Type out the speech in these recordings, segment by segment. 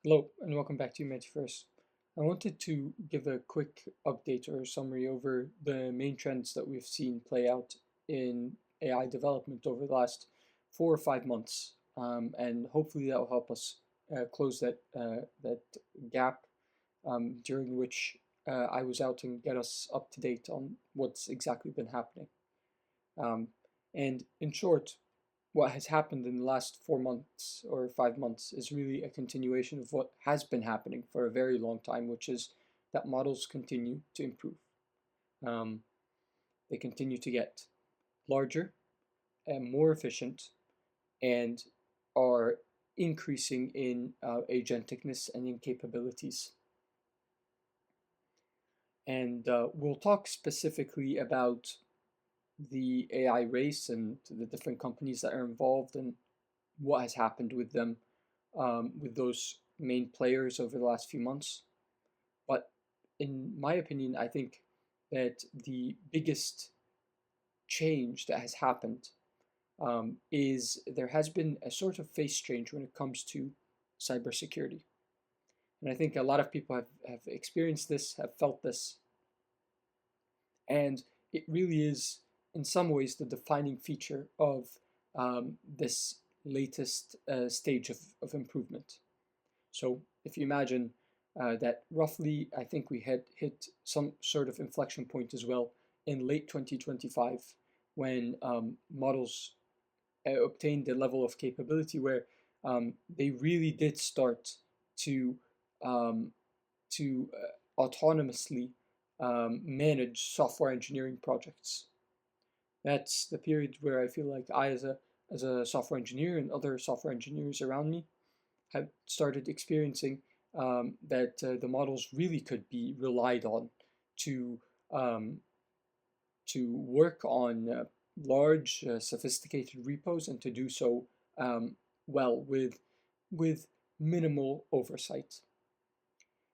Hello, and welcome back to Humanity First. I wanted to give a quick update or summary over the main trends that we've seen play out in AI development over the last 4 or 5 months, and hopefully that will help us close that gap during which I was out and get us up to date on what's exactly been happening. Um, and in short, what has happened in the last 4 months or 5 months is really a continuation of what has been happening for a very long time, which is that models continue to improve. Um, they continue to get larger and more efficient and are increasing in agenticness and in capabilities. And we'll talk specifically about the AI race and the different companies that are involved and what has happened with them, with those main players over the last few months. But in my opinion, I think that the biggest change that has happened is there has been a sort of face change when it comes to cybersecurity. And I think a lot of people have experienced this, have felt this, and it really is, in some ways, the defining feature of this latest stage of improvement. So if you imagine that roughly, I think we had hit some sort of inflection point as well in late 2025 when models obtained a level of capability where they really did start to um, autonomously manage software engineering projects. That's the period where I feel like I, as a software engineer and other software engineers around me, have started experiencing that the models really could be relied on to um, work on large, sophisticated repos and to do so well with minimal oversight.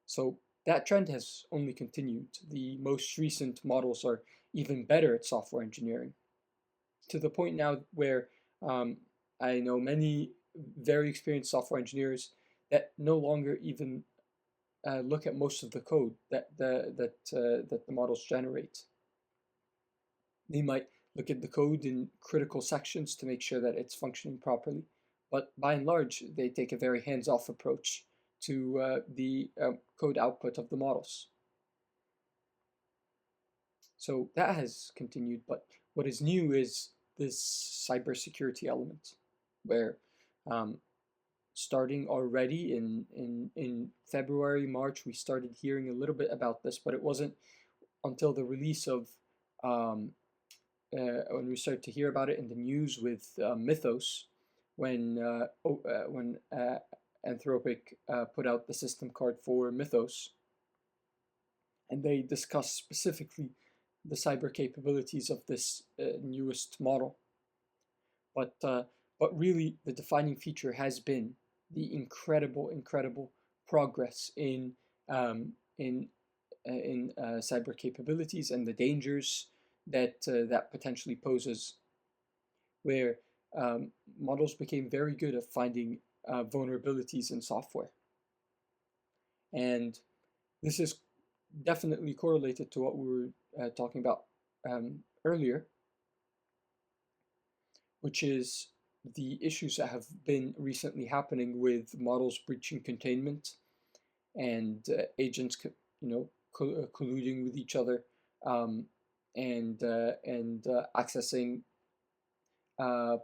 So that trend has only continued. The most recent models are even better at software engineering to the point now where um, I know many very experienced software engineers that no longer even look at most of the code that the models generate. They might look at the code in critical sections to make sure that it's functioning properly, but by and large, they take a very hands-off approach to the code output of the models. So that has continued, but what is new is this cybersecurity element, where um, starting already in February, March, we started hearing a little bit about this, but it wasn't until the release of um, when we started to hear about it in the news with Mythos, when Anthropic put out the system card for Mythos, and they discussed specifically the cyber capabilities of this newest model. But really, the defining feature has been the incredible progress in cyber capabilities and the dangers that potentially poses, where models became very good at finding vulnerabilities in software, and this is definitely correlated to what we were talking about earlier, which is the issues that have been recently happening with models breaching containment and agents, colluding with each other um, and accessing uh,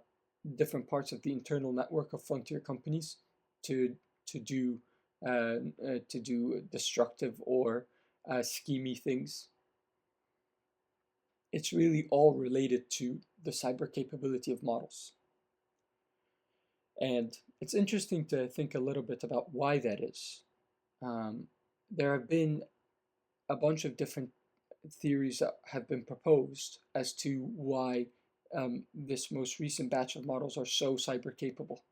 different parts of the internal network of frontier companies to to do to do destructive or schemy things. It's really all related to the cyber capability of models. And it's interesting to think a little bit about why that is. Um, there have been a bunch of different theories that have been proposed as to why this most recent batch of models are so cyber capable.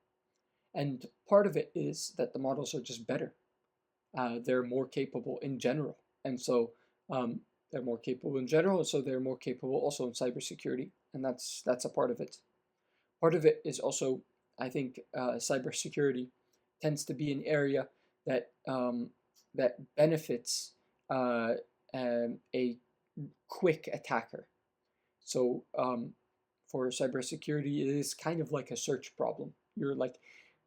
And part of it is that the models are just better. They're more capable in general. And so um, they're more capable in general, so they're more capable also in cybersecurity. And that's a part of it. Part of it is also, I think, cybersecurity tends to be an area that that benefits a quick attacker. So for cybersecurity, it is kind of like a search problem. You're like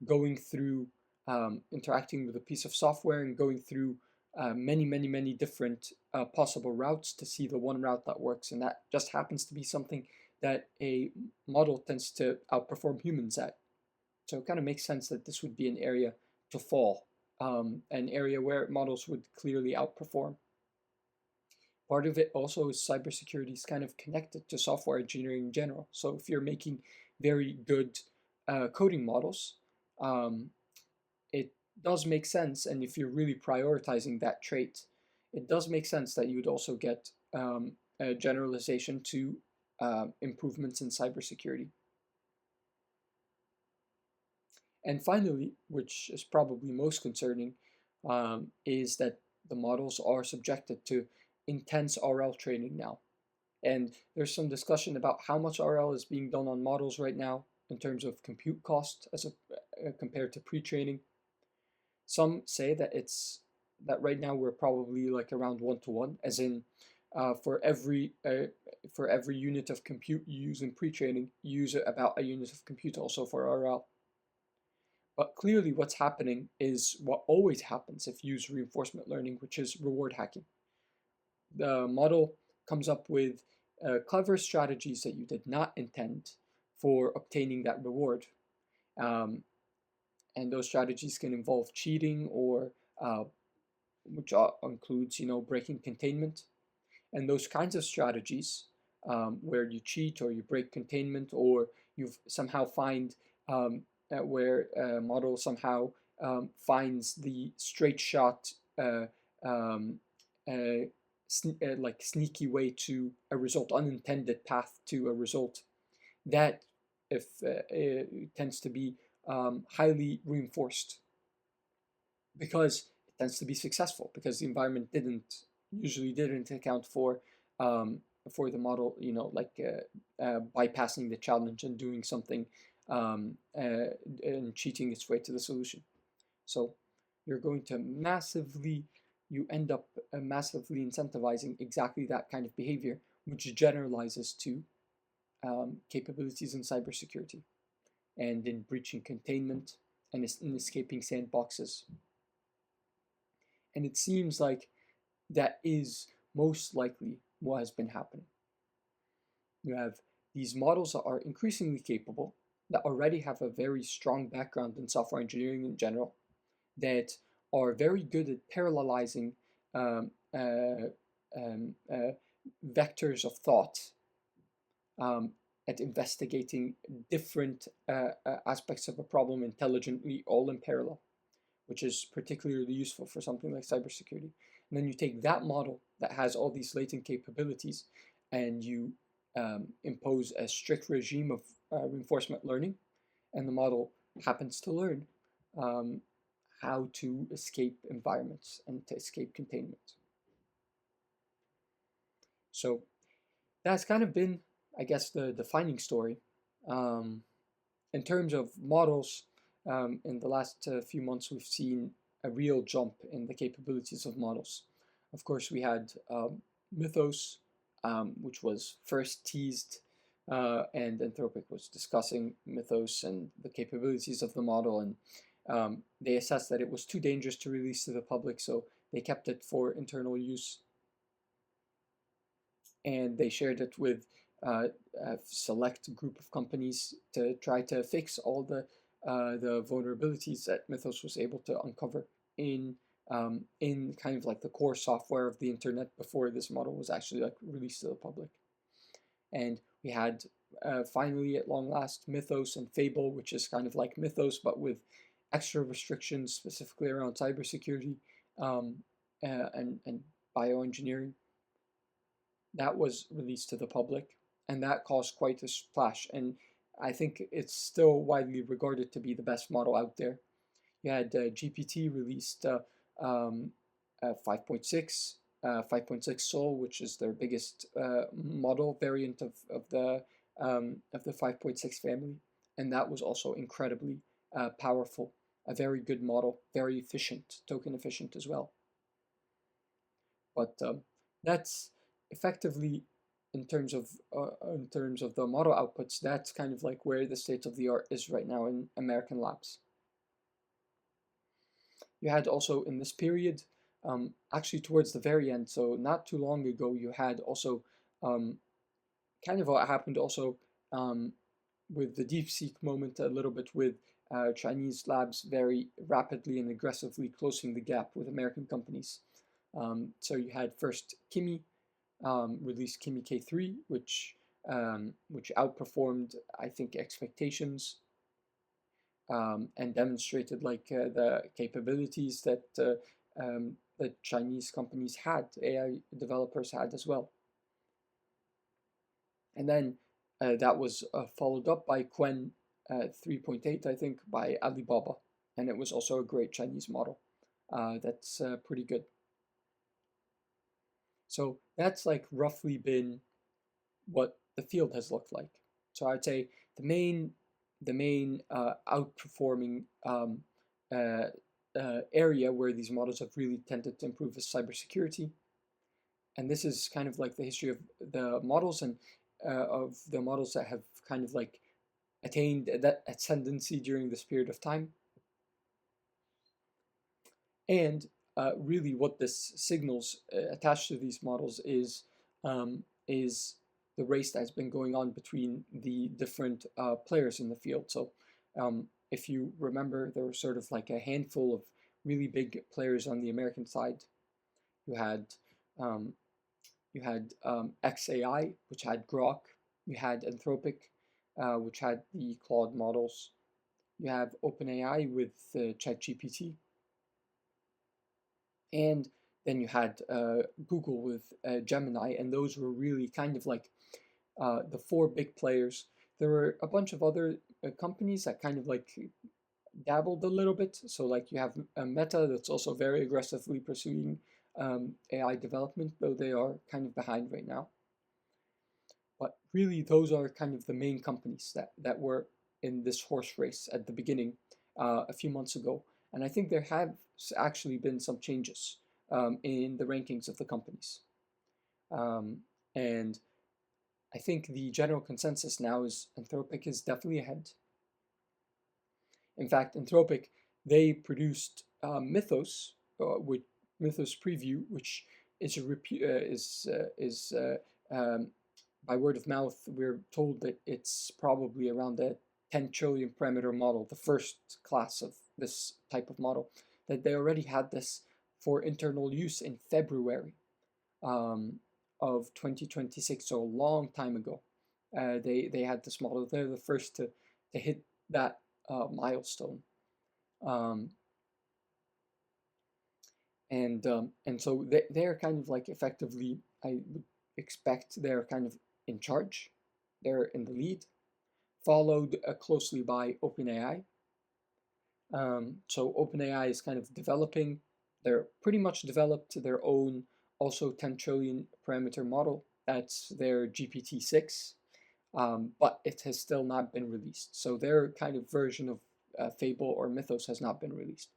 going through interacting with a piece of software and going through many different possible routes to see the one route that works, and that just happens to be something that a model tends to outperform humans at. So it kind of makes sense that this would be an area to fall, an area where models would clearly outperform. Part of it also is cybersecurity is kind of connected to software engineering in general. So if you're making very good coding models, um, it does make sense. And if you're really prioritizing that trait, it does make sense that you would also get a generalization to improvements in cybersecurity. And finally, which is probably most concerning, is that the models are subjected to intense RL training now. And there's some discussion about how much RL is being done on models right now in terms of compute cost compared to pre-training. Some say that that right now we're probably like around 1-to-1, as in for every unit of compute you use in pre-training, you use about a unit of compute also for RL. But clearly what's happening is what always happens if you use reinforcement learning, which is reward hacking. The model comes up with clever strategies that you did not intend for obtaining that reward. Um, and those strategies can involve cheating or which includes, breaking containment. And those kinds of strategies where you cheat or you break containment or you somehow find where a model somehow finds the straight shot um, like sneaky way to a result, unintended path to a result, that if tends to be highly reinforced because it tends to be successful because the environment usually didn't account for the model, like bypassing the challenge and doing something and cheating its way to the solution. So you're going to you end up massively incentivizing exactly that kind of behavior, which generalizes to capabilities in cybersecurity and in breaching containment and in escaping sandboxes. And it seems like that is most likely what has been happening. You have these models that are increasingly capable, that already have a very strong background in software engineering in general, that are very good at parallelizing um, uh, vectors of thought, um, at investigating different aspects of a problem intelligently, all in parallel, which is particularly useful for something like cybersecurity. And then you take that model that has all these latent capabilities and you impose a strict regime of reinforcement learning, and the model happens to learn um, how to escape environments and to escape containment. So that's kind of been, I guess, the defining story. Um, in terms of models, in the last few months, we've seen a real jump in the capabilities of models. Of course, we had Mythos, which was first teased, and Anthropic was discussing Mythos and the capabilities of the model, and they assessed that it was too dangerous to release to the public, so they kept it for internal use. And they shared it with a select group of companies to try to fix all the vulnerabilities that Mythos was able to uncover in kind of like the core software of the internet before this model was actually like released to the public. And we had finally at long last Mythos and Fable, which is kind of like Mythos but with extra restrictions specifically around cybersecurity and bioengineering. That was released to the public, and that caused quite a splash. And I think it's still widely regarded to be the best model out there. You had GPT released 5.6, 5.6 Sol, which is their biggest model variant of the 5.6 family, and that was also incredibly powerful a very good model, very efficient, token efficient as well. But that's effectively in terms of the model outputs. That's kind of like where the state of the art is right now in American labs. You had also in this period, actually towards the very end, so not too long ago, you had also um, kind of what happened also with the DeepSeek moment a little bit with Chinese labs very rapidly and aggressively closing the gap with American companies. So you had first Kimi release Kimi K3, which outperformed, I think, expectations and demonstrated like the capabilities that the Chinese companies had, AI developers had as well. And then that was followed up by Quen 3.8, I think, by Alibaba. And it was also a great Chinese model. That's pretty good. So that's like roughly been what the field has looked like. So I'd say the main outperforming area where these models have really tended to improve is cybersecurity. And this is kind of like the history of the models and of the models that have kind of like attained that ascendancy during this period of time. And really what this signals attached to these models is the race that's been going on between the different players in the field. So if you remember, there was sort of like a handful of really big players on the American side. You had XAI, which had Grok. You had Anthropic, which had the Claude models. You have OpenAI with ChatGPT. And then you had Google with Gemini, and those were really kind of like the four big players. There were a bunch of other companies that kind of like dabbled a little bit. So like you have Meta that's also very aggressively pursuing AI development, though they are kind of behind right now. But really, those are kind of the main companies that were in this horse race at the beginning a few months ago. And I think there have actually been some changes in the rankings of the companies. And I think the general consensus now is Anthropic is definitely ahead. In fact, Anthropic, they produced Mythos, with Mythos Preview, which is by word of mouth, we're told that it's probably around the 10 trillion parameter model, the first class of this type of model, that they already had this for internal use in February of 2026, so a long time ago. They had this model. They're the first to hit that milestone. And so they're kind of like effectively, I would expect they're kind of in charge. They're in the lead, followed closely by OpenAI. So OpenAI is kind of developing. They're pretty much developed their own also 10 trillion parameter model. That's their GPT-6, but it has still not been released. So their kind of version of Fable or Mythos has not been released.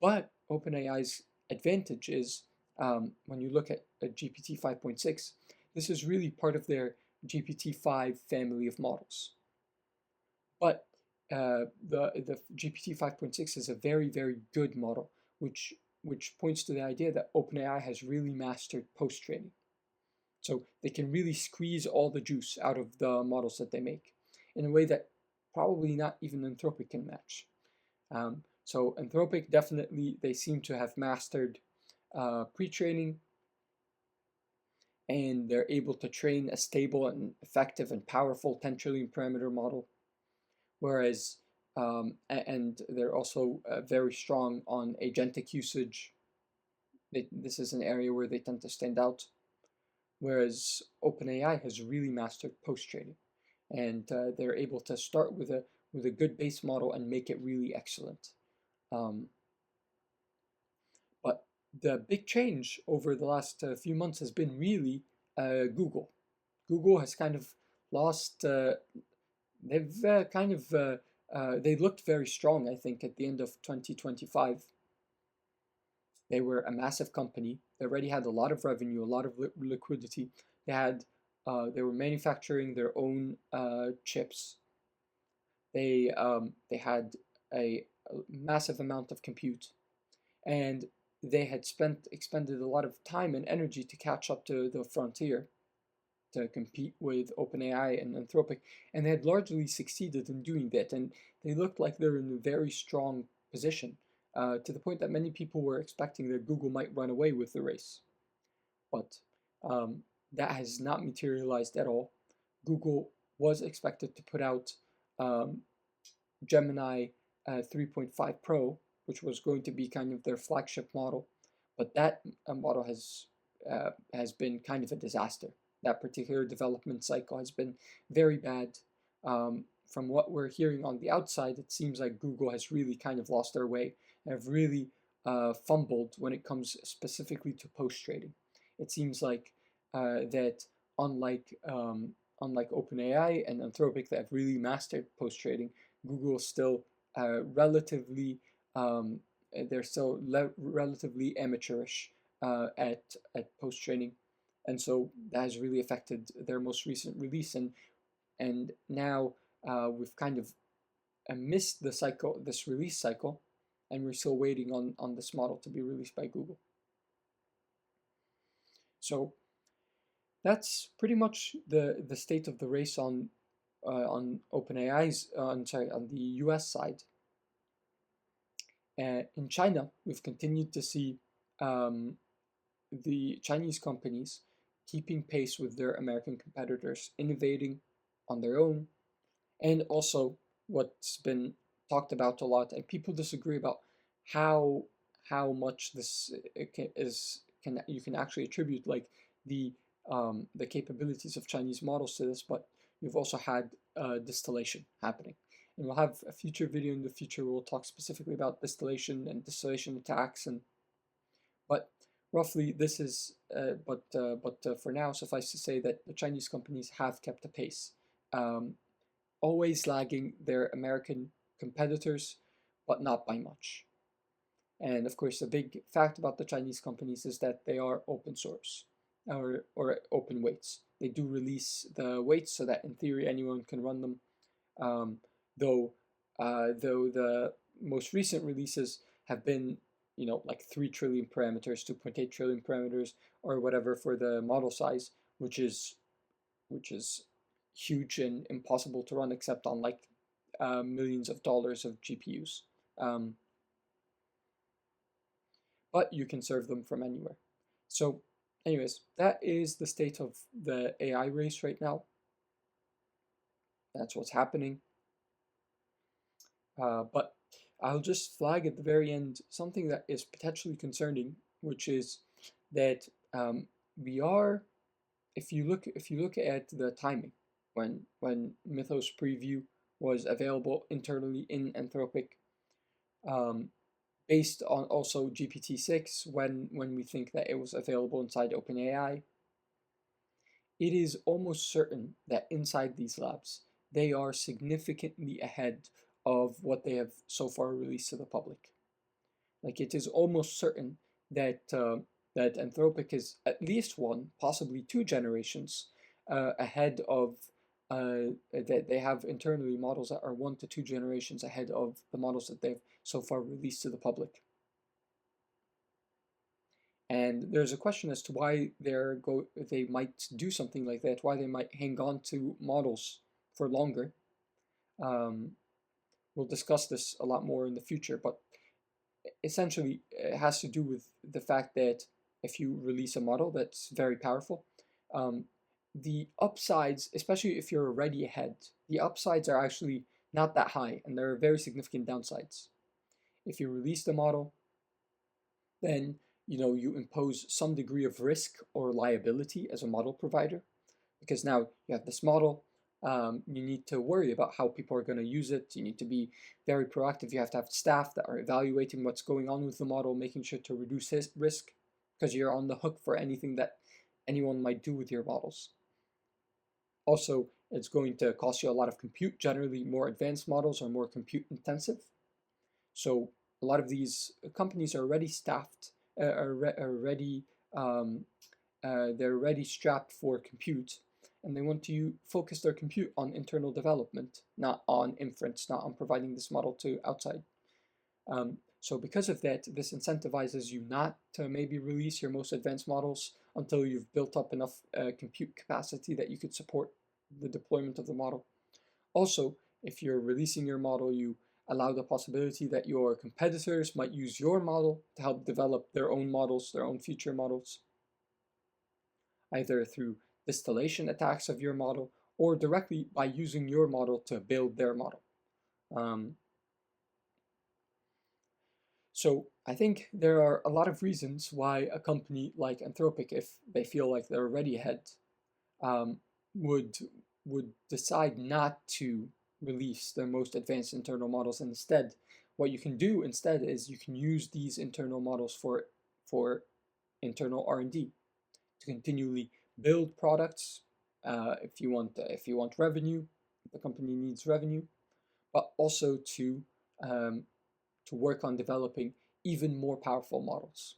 But OpenAI's advantage is when you look at a GPT 5.6, this is really part of their GPT-5 family of models. But the GPT 5.6 is a very, very good model, which points to the idea that OpenAI has really mastered post-training. So they can really squeeze all the juice out of the models that they make in a way that probably not even Anthropic can match. So Anthropic definitely, they seem to have mastered pre-training, and they're able to train a stable and effective and powerful 10 trillion parameter model. Whereas, and they're also very strong on agentic usage. This is an area where they tend to stand out. Whereas OpenAI has really mastered post-training, and they're able to start with a good base model and make it really excellent. But the big change over the last few months has been really Google. Google has kind of lost. They've kind of they looked very strong, I think, at the end of 2025. They were a massive company. They already had a lot of revenue, a lot of liquidity. They were manufacturing their own chips. They had a massive amount of compute, and they had expended a lot of time and energy to catch up to the frontier, to compete with OpenAI and Anthropic, and they had largely succeeded in doing that. And they looked like they're in a very strong position, to the point that many people were expecting that Google might run away with the race. But um, that has not materialized at all. Google was expected to put out um, Gemini 3.5 Pro, which was going to be kind of their flagship model, but that model has been kind of a disaster. That particular development cycle has been very bad. From what we're hearing on the outside, it seems like Google has really kind of lost their way and have really fumbled when it comes specifically to post trading. It seems like that unlike OpenAI and Anthropic that have really mastered post trading, Google is still relatively they're still relatively amateurish at post trading, and so that has really affected their most recent release. And now we've kind of missed this release cycle, and we're still waiting on this model to be released by Google. So that's pretty much the state of the race on OpenAI's on the US side. In China, we've continued to see the Chinese companies keeping pace with their American competitors, innovating on their own, and also what's been talked about a lot, and people disagree about how much this you can actually attribute like the capabilities of Chinese models to this, but you've also had distillation happening. And we'll have a future video in the future where we'll talk specifically about distillation and distillation attacks. But roughly this is, but for now, suffice to say that the Chinese companies have kept a pace, always lagging their American competitors, but not by much. And of course, the big fact about the Chinese companies is that they are open source or open weights. They do release the weights so that in theory anyone can run them. Though the most recent releases have been, like 3 trillion parameters, 2.8 trillion parameters, or whatever for the model size, which is huge and impossible to run except on like millions of dollars of GPUs. But you can serve them from anywhere. So anyways, that is the state of the AI race right now. That's what's happening. But I'll just flag at the very end something that is potentially concerning, which is that we are, if you look at the timing, when Mythos Preview was available internally in Anthropic, based on also GPT-6, when we think that it was available inside OpenAI, it is almost certain that inside these labs they are significantly ahead of what they have so far released to the public. Like, it is almost certain that that Anthropic is at least 1, possibly 2 generations ahead of that they have internally models that are 1 to 2 generations ahead of the models that they've so far released to the public. And there's a question as to why they might do something like that, why they might hang on to models for longer. We'll discuss this a lot more in the future, but essentially it has to do with the fact that if you release a model that's very powerful, the upsides, especially if you're already ahead, the upsides are actually not that high, and there are very significant downsides. If you release the model, then you impose some degree of risk or liability as a model provider, because now you have this model. You need to worry about how people are going to use it. You need to be very proactive. You have to have staff that are evaluating what's going on with the model, making sure to reduce risk, because you're on the hook for anything that anyone might do with your models. Also, It's going to cost you a lot of compute. Generally, more advanced models are more compute intensive. So a lot of these companies are already staffed, um, they're already strapped for compute, and they want to focus their compute on internal development, not on inference, not on providing this model to outside. So because of that, this incentivizes you not to maybe release your most advanced models until you've built up enough compute capacity that you could support the deployment of the model. Also, if you're releasing your model, you allow the possibility that your competitors might use your model to help develop their own models, their own future models, either through distillation attacks of your model or directly by using your model to build their model. So I think there are a lot of reasons why a company like Anthropic, if they feel like they're already ahead, um, would decide not to release their most advanced internal models. And instead, what you can do instead is you can use these internal models for internal R&D to continually build products. If you want revenue, the company needs revenue, but also to work on developing even more powerful models.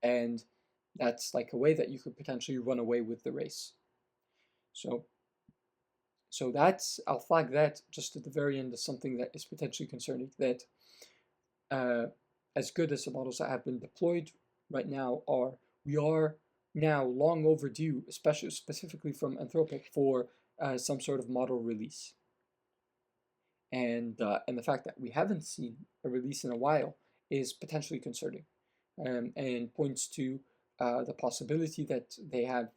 And that's like a way that you could potentially run away with the race. So that's, I'll flag that just at the very end as something that is potentially concerning, that as good as the models that have been deployed right now are, we are now long overdue, especially specifically from Anthropic, for some sort of model release. And the fact that we haven't seen a release in a while is potentially concerning, and points to the possibility that they have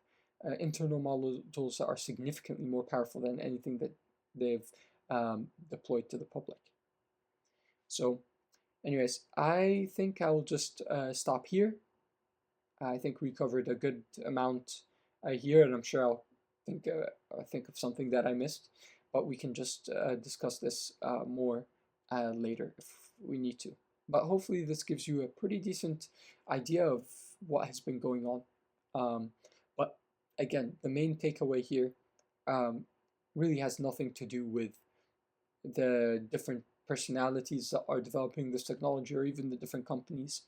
internal models that are significantly more powerful than anything that they've deployed to the public. So anyways, I think I'll just stop here. I think we covered a good amount here, and I'm sure I'll think of something that I missed, but we can just discuss this more later if we need to. But hopefully this gives you a pretty decent idea of what has been going on. But again, the main takeaway here really has nothing to do with the different personalities that are developing this technology or even the different companies.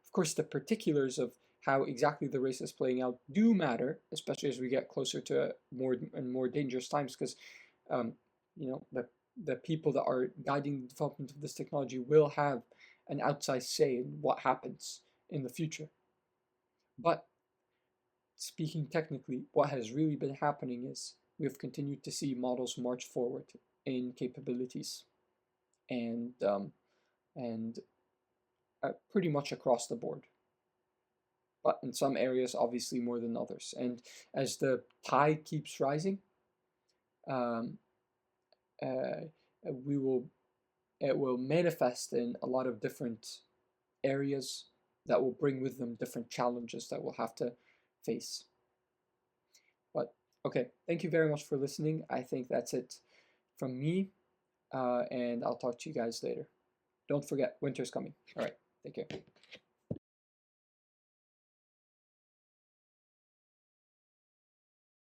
Of course, the particulars of how exactly the race is playing out do matter, especially as we get closer to more and more dangerous times, because the people that are guiding the development of this technology will have an outsized say in what happens in the future. But speaking technically, what has really been happening is we have continued to see models march forward in capabilities, and pretty much across the board. But in some areas, obviously more than others. And as the tide keeps rising, it will manifest in a lot of different areas that will bring with them different challenges that we'll have to face. But okay, thank you very much for listening. I think that's it from me, and I'll talk to you guys later. Don't forget, winter's coming. All right, take care.